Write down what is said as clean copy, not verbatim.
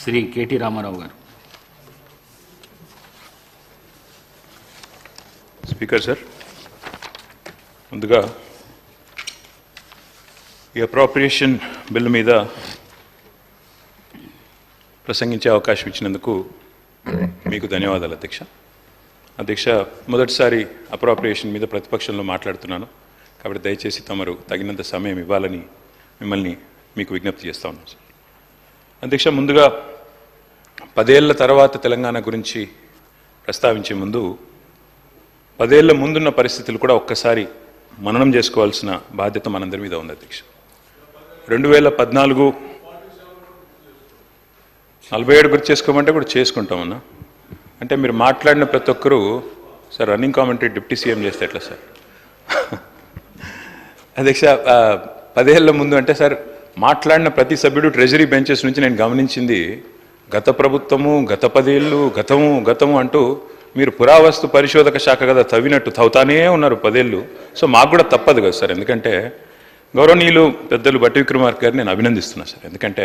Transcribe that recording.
Shri KT Ramarao గారు. Speaker sir, ముందుగా ఈ అప్రోప్రియేషన్ బిల్లు మీద ప్రసంగించే అవకాశం ఇచ్చినందుకు మీకు ధన్యవాదాలు అధ్యక్ష. మొదటిసారి అప్రోప్రియేషన్ మీద ప్రతిపక్షంలో మాట్లాడుతున్నాను కాబట్టి దయచేసి తమరు తగినంత సమయం ఇవ్వాలని మిమ్మల్ని మీకు విజ్ఞప్తి చేస్తా ఉన్నాను సార్. అధ్యక్ష, ముందుగా 10 ఏళ్ల తర్వాత తెలంగాణ గురించి ప్రస్తావించే ముందు 10 ఏళ్ల ముందున్న పరిస్థితులు కూడా ఒక్కసారి మననం చేసుకోవాల్సిన బాధ్యత మనందరి మీద ఉంది అధ్యక్ష. 2014 47 గుర్తు చేసుకోమంటే కూడా చేసుకుంటామన్నా. అంటే మీరు మాట్లాడిన ప్రతి ఒక్కరూ sir running commentary deputy CM చేస్తే ఎట్లా సార్? అధ్యక్ష, 10 ఏళ్ల ముందు అంటే సార్ మాట్లాడిన ప్రతి సభ్యుడు ట్రెజరీ బెంచెస్ నుంచి నేను గమనించింది గత ప్రభుత్వము, గత 10 ఏళ్ళు, గతము అంటూ మీరు పురావస్తు పరిశోధక శాఖ కదా తవ్వినట్టు తవ్వుతానే ఉన్నారు 10 ఏళ్ళు. సో మాకు కూడా తప్పదు కదా సార్, ఎందుకంటే గౌరవనీయులు పెద్దలు బట్టి విక్రమార్క గారిని నేను అభినందిస్తున్నాను సార్. ఎందుకంటే